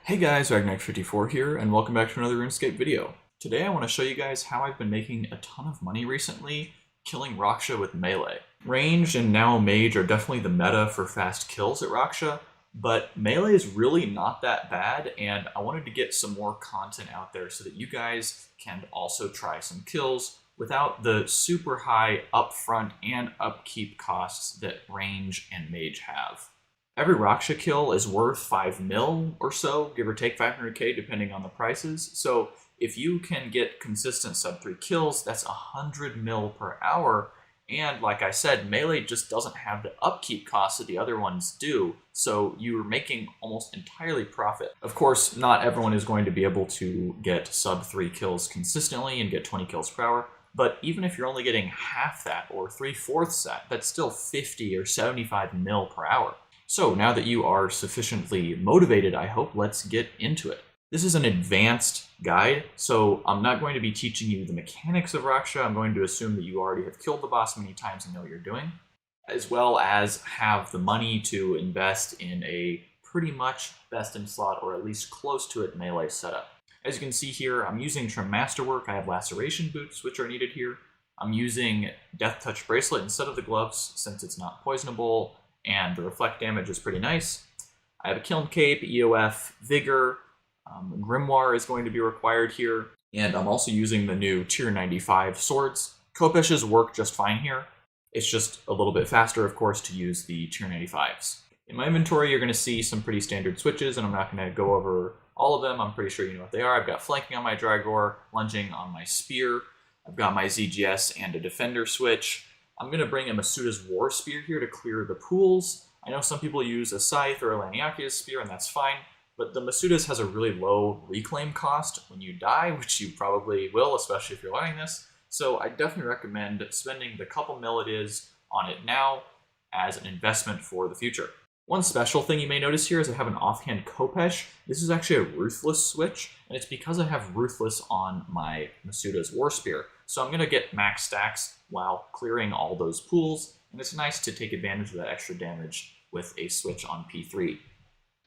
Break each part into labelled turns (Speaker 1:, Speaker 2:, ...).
Speaker 1: Hey guys, Ragnar54 here, and welcome back to another RuneScape video. Today I want to show you guys how I've been making a ton of money recently killing Raksha with melee. Ranged and now mage are definitely the meta for fast kills at Raksha, but melee is really not that bad, and I wanted to get some more content out there so that you guys can also try some kills without the super high upfront and upkeep costs that range and mage have. Every Raksha kill is worth 5 mil or so, give or take 500k depending on the prices. So if you can get consistent sub 3 kills, that's 100 mil per hour. And like I said, melee just doesn't have the upkeep costs that the other ones do. So you're making almost entirely profit. Of course, not everyone is going to be able to get sub 3 kills consistently and get 20 kills per hour. But even if you're only getting half that or 3/4 that, that's still 50 or 75 mil per hour. So now that you are sufficiently motivated, I hope, let's get into it. This is an advanced guide, so I'm not going to be teaching you the mechanics of Raksha. I'm going to assume that you already have killed the boss many times and know what you're doing, as well as have the money to invest in a pretty much best in slot, or at least close to it, melee setup. As you can see here, I'm using Trim Masterwork. I have Laceration Boots, which are needed here. I'm using Death Touch Bracelet instead of the gloves, since it's not poisonable, and the reflect damage is pretty nice. I have a Kiln Cape, EOF, Vigor, Grimoire is going to be required here, and I'm also using the new tier 95 swords. Kopeshes work just fine here. It's just a little bit faster, of course, to use the tier 95s. In my inventory, you're going to see some pretty standard switches, and I'm not going to go over all of them. I'm pretty sure you know what they are. I've got flanking on my Dragor, lunging on my spear. I've got my ZGS and a defender switch. I'm going to bring a Masuda's War Spear here to clear the pools. I know some people use a Scythe or a Laniakia's Spear, and that's fine, but the Masuda's has a really low reclaim cost when you die, which you probably will, especially if you're learning this. So I definitely recommend spending the couple mil it is on it now as an investment for the future. One special thing you may notice here is I have an offhand Kopesh. This is actually a Ruthless switch, and it's because I have Ruthless on my Masuda's War Spear. So I'm going to get max stacks while clearing all those pools, and it's nice to take advantage of that extra damage with a switch on P3.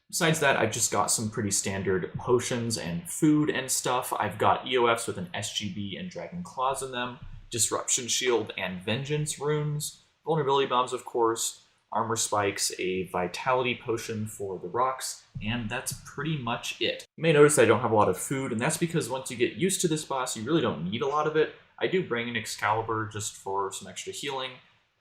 Speaker 1: Besides that, I've just got some pretty standard potions and food and stuff. I've got EOFs with an SGB and Dragon Claws in them, Disruption Shield and Vengeance runes, Vulnerability Bombs, of course, Armor Spikes, a Vitality Potion for the rocks, and that's pretty much it. You may notice I don't have a lot of food, and that's because once you get used to this boss, you really don't need a lot of it. I do bring an Excalibur just for some extra healing,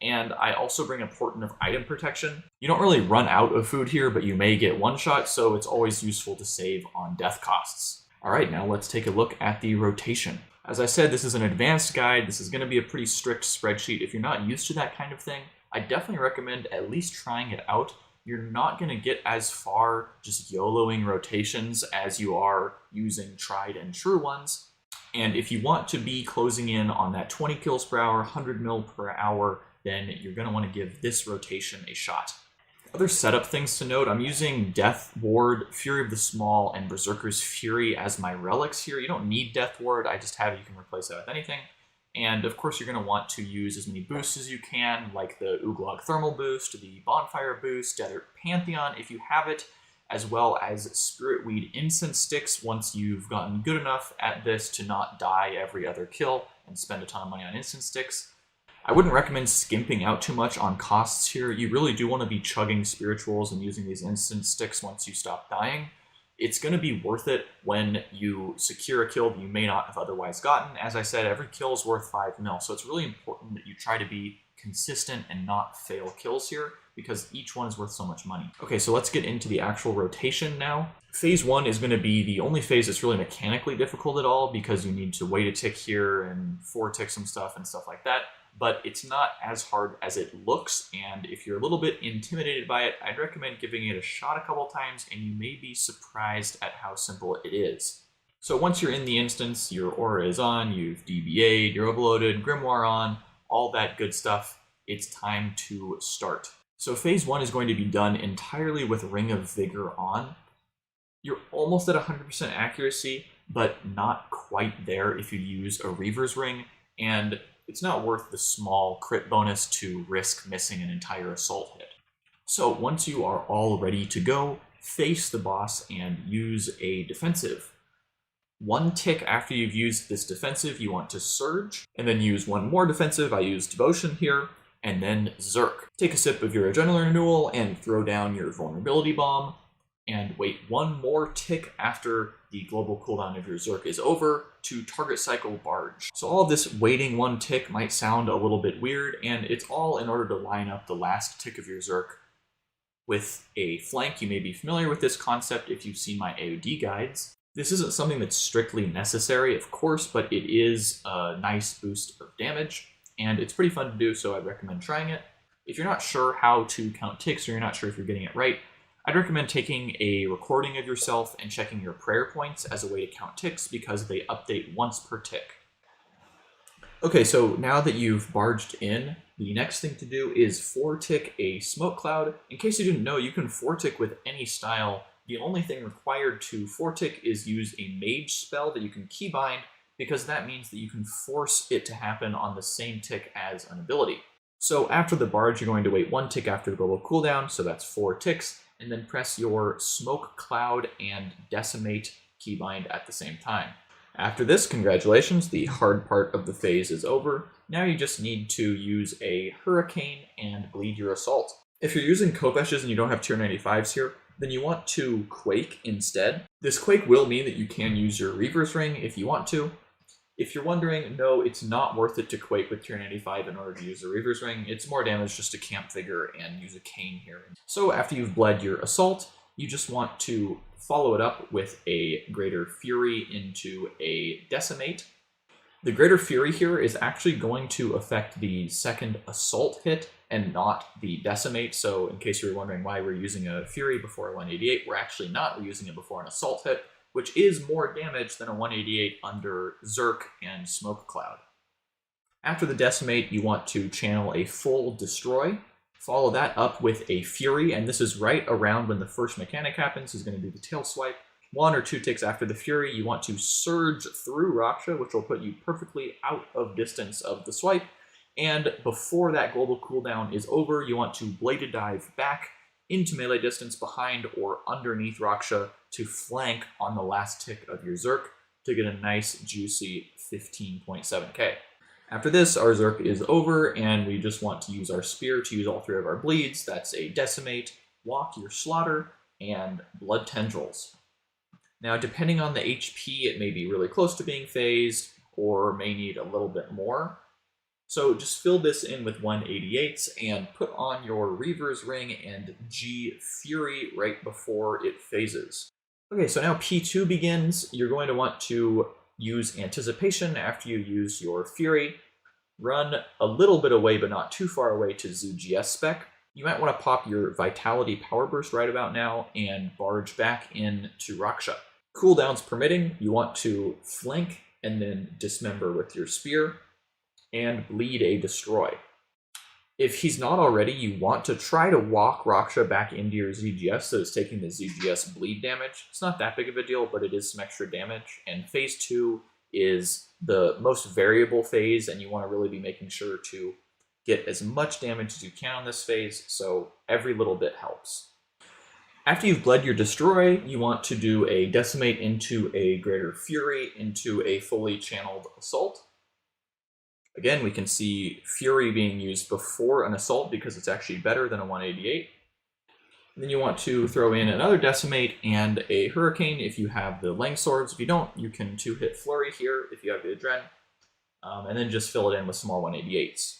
Speaker 1: and I also bring a Portent of Item Protection. You don't really run out of food here, but you may get one shot, so it's always useful to save on death costs. Alright, now let's take a look at the rotation. As I said, this is an advanced guide. This is going to be a pretty strict spreadsheet. If you're not used to that kind of thing, I definitely recommend at least trying it out. You're not going to get as far just YOLOing rotations as you are using tried and true ones. And if you want to be closing in on that 20 kills per hour, 100 mil per hour, then you're going to want to give this rotation a shot. Other setup things to note, I'm using Death Ward, Fury of the Small, and Berserker's Fury as my relics here. You don't need Death Ward, I just have it, you can replace that with anything. And of course you're going to want to use as many boosts as you can, like the Uglog Thermal boost, the Bonfire boost, Desert Pantheon if you have it, as well as Spiritweed Incense Sticks once you've gotten good enough at this to not die every other kill and spend a ton of money on Incense Sticks. I wouldn't recommend skimping out too much on costs here. You really do want to be chugging spirituals and using these Incense Sticks once you stop dying. It's going to be worth it when you secure a kill that you may not have otherwise gotten. As I said, every kill is worth 5 mil, so it's really important that you try to be consistent and not fail kills here, because each one is worth so much money. Okay, so let's get into the actual rotation now. Phase 1 is going to be the only phase that's really mechanically difficult at all, because you need to wait a tick here and 4 tick some stuff and stuff like that. But it's not as hard as it looks, and if you're a little bit intimidated by it, I'd recommend giving it a shot a couple times, and you may be surprised at how simple it is. So once you're in the instance, your aura is on, you've DBA'd, you're overloaded, Grimoire on, all that good stuff, it's time to start. So phase 1 is going to be done entirely with Ring of Vigor on. You're almost at 100% accuracy, but not quite there if you use a Reaver's Ring, and it's not worth the small crit bonus to risk missing an entire assault hit. So once you are all ready to go, face the boss and use a defensive. One tick after you've used this defensive, you want to surge, and then use one more defensive. I use devotion here, and then Zerk. Take a sip of your adrenaline renewal and throw down your vulnerability bomb, and wait one more tick after the global cooldown of your Zerk is over to target cycle barge. So all of this waiting one tick might sound a little bit weird, and it's all in order to line up the last tick of your Zerk with a flank. You may be familiar with this concept if you've seen my AOD guides. This isn't something that's strictly necessary, of course, but it is a nice boost of damage, and it's pretty fun to do, so I'd recommend trying it. If you're not sure how to count ticks, or you're not sure if you're getting it right, I'd recommend taking a recording of yourself and checking your prayer points as a way to count ticks, because they update once per tick. Okay, so now that you've barged in, the next thing to do is 4-tick a smoke cloud. In case you didn't know, you can 4-tick with any style. The only thing required to 4-tick is use a mage spell that you can keybind, because that means that you can force it to happen on the same tick as an ability. So after the barge, you're going to wait 1 tick after the global cooldown, so that's 4 ticks, and then press your smoke cloud and decimate keybind at the same time. After this, congratulations, the hard part of the phase is over. Now you just need to use a hurricane and bleed your assault. If you're using Kopeshes and you don't have tier 95s here, then you want to Quake instead. This Quake will mean that you can use your Reaver's Ring if you want to. If you're wondering, no, it's not worth it to Quake with tier 95 in order to use the Reaver's Ring. It's more damage just to camp vigor and use a cane here. So after you've bled your assault, you just want to follow it up with a Greater Fury into a Decimate. The Greater Fury here is actually going to affect the second assault hit and not the Decimate. So in case you were wondering why we're using a Fury before a 188, we're actually not. We're using it before an assault hit, which is more damage than a 188 under Zerk and Smoke Cloud. After the Decimate, you want to channel a full Destroy. Follow that up with a Fury, and this is right around when the first mechanic happens. Is going to be the Tail Swipe. 1 or 2 ticks after the Fury, you want to surge through Raksha, which will put you perfectly out of distance of the swipe. And before that global cooldown is over, you want to Bladed Dive back into melee distance behind or underneath Raksha to flank on the last tick of your Zerk to get a nice juicy 15.7k. After this, our Zerk is over, and we just want to use our Spear to use all 3 of our bleeds. That's a Decimate, Walk Your Slaughter, and Blood Tendrils. Now, depending on the HP, it may be really close to being phased, or may need a little bit more. So just fill this in with 188s and put on your Reaver's Ring and G Fury right before it phases. Okay, so now P2 begins. You're going to want to use Anticipation after you use your Fury. Run a little bit away, but not too far away, to ZGS spec. You might want to pop your Vitality Power Burst right about now and barge back in to Raksha. Cooldowns permitting, you want to flank and then dismember with your Spear and bleed a Destroy. If he's not already, you want to try to walk Raksha back into your ZGS, so it's taking the ZGS bleed damage. It's not that big of a deal, but it is some extra damage, and phase 2 is the most variable phase, and you want to really be making sure to get as much damage as you can on this phase, so every little bit helps. After you've bled your Destroy, you want to do a Decimate into a Greater Fury into a fully channeled Assault. Again, we can see Fury being used before an Assault because it's actually better than a 188. And then you want to throw in another Decimate and a Hurricane if you have the Lang Swords. If you don't, you can 2-hit Flurry here if you have the Adren, and then just fill it in with some more 188s.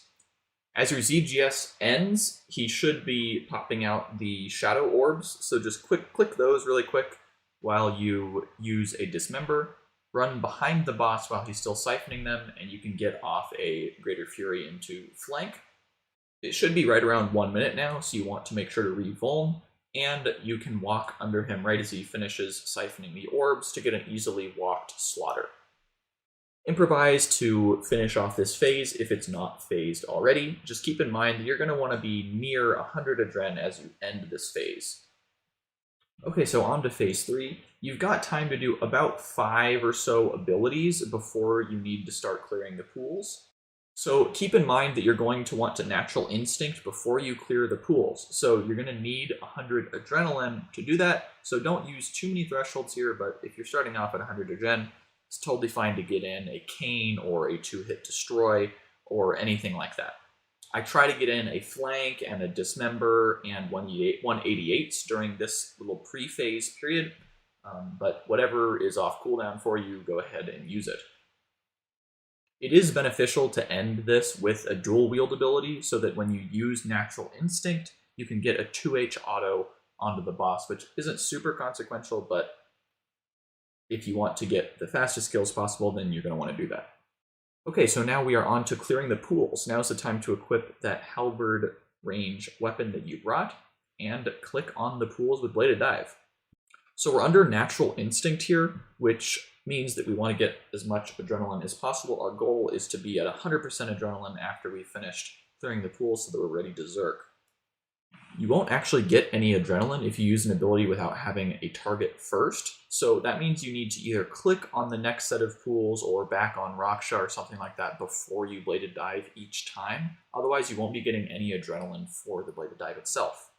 Speaker 1: As your ZGS ends, he should be popping out the Shadow Orbs, so just click those really quick while you use a Dismember. Run behind the boss while he's still siphoning them, and you can get off a Greater Fury into flank. It should be right around 1 minute now, so you want to make sure to re-vuln, and you can walk under him right as he finishes siphoning the orbs to get an easily walked slaughter. Improvise to finish off this phase if it's not phased already. Just keep in mind that you're going to want to be near 100 adren as you end this phase. Okay, so on to phase 3. You've got time to do about 5 or so abilities before you need to start clearing the pools. So keep in mind that you're going to want to natural instinct before you clear the pools. So you're going to need 100 adrenaline to do that. So don't use too many thresholds here, but if you're starting off at 100 adren, it's totally fine to get in a cane or a 2-hit destroy or anything like that. I try to get in a flank and a dismember and 188s during this little pre-phase period, but whatever is off cooldown for you, go ahead and use it. It is beneficial to end this with a dual wield ability so that when you use Natural Instinct, you can get a 2H auto onto the boss, which isn't super consequential, but if you want to get the fastest kills possible, then you're going to want to do that. Okay, so now we are on to clearing the pools. Now's the time to equip that halberd range weapon that you brought, and click on the pools with Bladed Dive. So we're under Natural Instinct here, which means that we want to get as much adrenaline as possible. Our goal is to be at 100% adrenaline after we've finished clearing the pools so that we're ready to Zerk. You won't actually get any adrenaline if you use an ability without having a target first. So that means you need to either click on the next set of pools or back on Raksha or something like that before you Bladed Dive each time. Otherwise, you won't be getting any adrenaline for the Bladed Dive itself.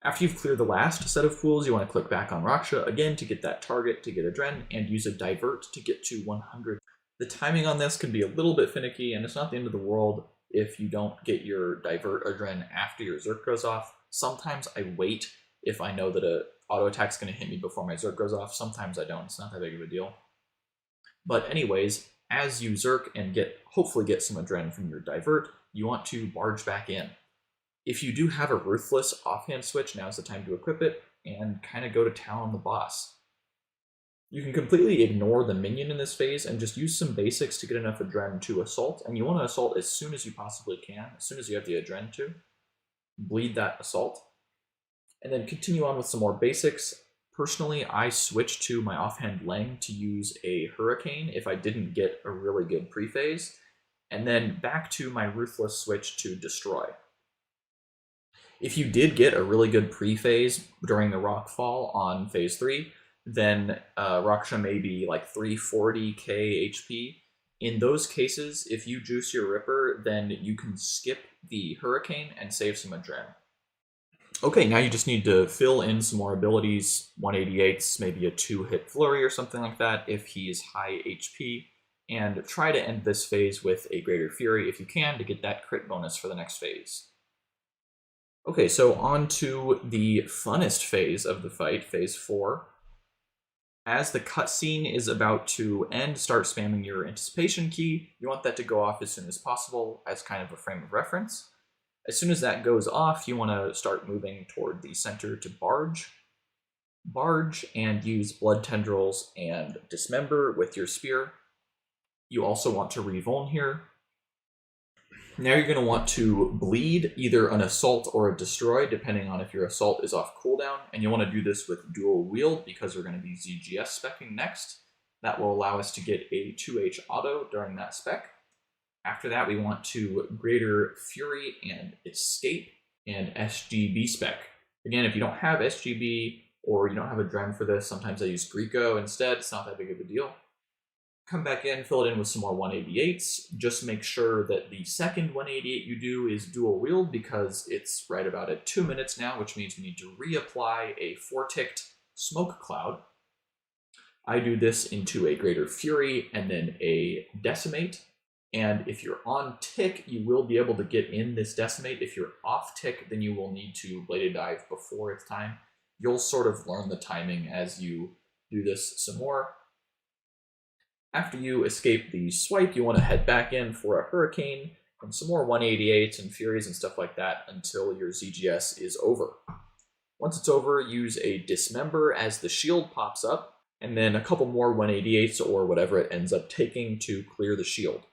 Speaker 1: After you've cleared the last set of pools, you want to click back on Raksha again to get that target to get adren, and use a divert to get to 100. The timing on this can be a little bit finicky, and it's not the end of the world if you don't get your divert adren after your Zerk goes off. Sometimes I wait if I know that a auto attack's going to hit me before my Zerk goes off. Sometimes I don't. It's not that big of a deal. But anyways, as you Zerk and hopefully get some adren from your divert, you want to barge back in. If you do have a Ruthless offhand switch, now's the time to equip it and kind of go to town on the boss. You can completely ignore the minion in this phase and just use some basics to get enough adren to assault, and you want to assault as soon as you possibly can, as soon as you have the adren to. Bleed that assault, and then continue on with some more basics. Personally, I switched to my offhand Leng to use a Hurricane if I didn't get a really good pre-phase, and then back to my Ruthless switch to Destroy. If you did get a really good pre-phase during the Rockfall on phase 3, then Raksha may be like 340k HP. In those cases, if you juice your Ripper, then you can skip the Hurricane and save some adren. Okay, now you just need to fill in some more abilities, 188s, maybe a 2-hit flurry or something like that if he is high HP, and try to end this phase with a Greater Fury if you can to get that crit bonus for the next phase. Okay, so on to the funnest phase of the fight, phase 4. As the cutscene is about to end, start spamming your anticipation key. You want that to go off as soon as possible as kind of a frame of reference. As soon as that goes off, you want to start moving toward the center to barge. Barge and use Blood Tendrils and Dismember with your spear. You also want to revuln here. Now you're going to want to bleed either an assault or a destroy, depending on if your assault is off cooldown, and you want to do this with dual wield because we're going to be ZGS specking next. That will allow us to get a 2H auto during that spec. After that, we want to Greater Fury and Escape and SGB spec. Again, if you don't have SGB or you don't have a Dren for this, sometimes I use Greco instead. It's not that big of a deal. Come back in, fill it in with some more 188s. Just make sure that the second 188 you do is dual wield because it's right about at 2 minutes now, which means we need to reapply a 4-ticked smoke cloud. I do this into a Greater Fury and then a Decimate. And if you're on tick, you will be able to get in this Decimate. If you're off tick, then you will need to Bladed Dive before it's time. You'll sort of learn the timing as you do this some more. After you escape the swipe, you want to head back in for a Hurricane and some more 188s and Furies and stuff like that until your ZGS is over. Once it's over, use a Dismember as the shield pops up, and then a couple more 188s or whatever it ends up taking to clear the shield.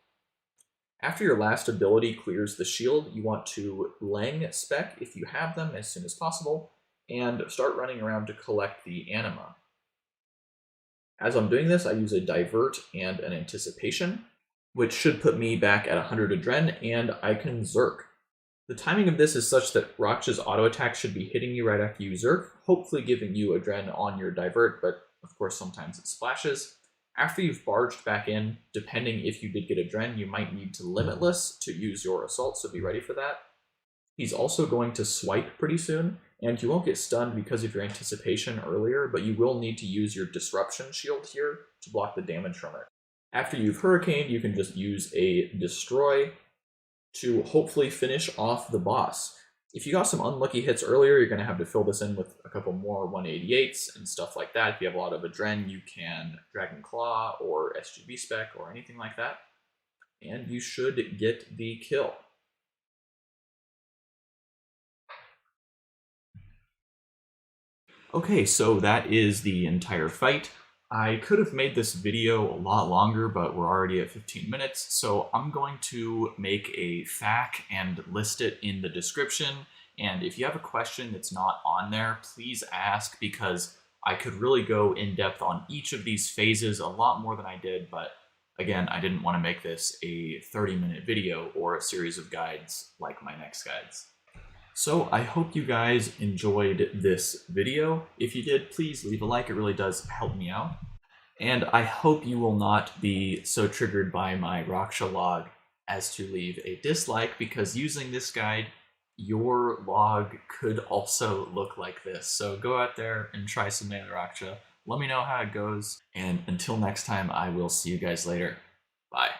Speaker 1: After your last ability clears the shield, you want to Leng spec, if you have them, as soon as possible, and start running around to collect the anima. As I'm doing this, I use a divert and an anticipation, which should put me back at 100 adren, and I can Zerk. The timing of this is such that Raksha's auto attack should be hitting you right after you Zerk, hopefully giving you adren on your divert, but of course sometimes it splashes. After you've barged back in, depending if you did get adren, you might need to limitless to use your assault, so be ready for that. He's also going to swipe pretty soon, and you won't get stunned because of your anticipation earlier, but you will need to use your disruption shield here to block the damage from it. After you've hurricaned, you can just use a destroy to hopefully finish off the boss. If you got some unlucky hits earlier, you're going to have to fill this in with a couple more 188s and stuff like that. If you have a lot of adren, you can Dragon Claw or SGB spec or anything like that, and you should get the kill. Okay, so that is the entire fight. I could have made this video a lot longer, but we're already at 15 minutes, so I'm going to make a FAQ and list it in the description. And if you have a question that's not on there, please ask, because I could really go in depth on each of these phases, a lot more than I did, but again, I didn't want to make this a 30-minute video or a series of guides like my next guides. So I hope you guys enjoyed this video. If you did, please leave a like. It really does help me out. And I hope you will not be so triggered by my Raksha log as to leave a dislike, because using this guide, your log could also look like this. So go out there and try some melee Raksha. Let me know how it goes. And until next time, I will see you guys later. Bye.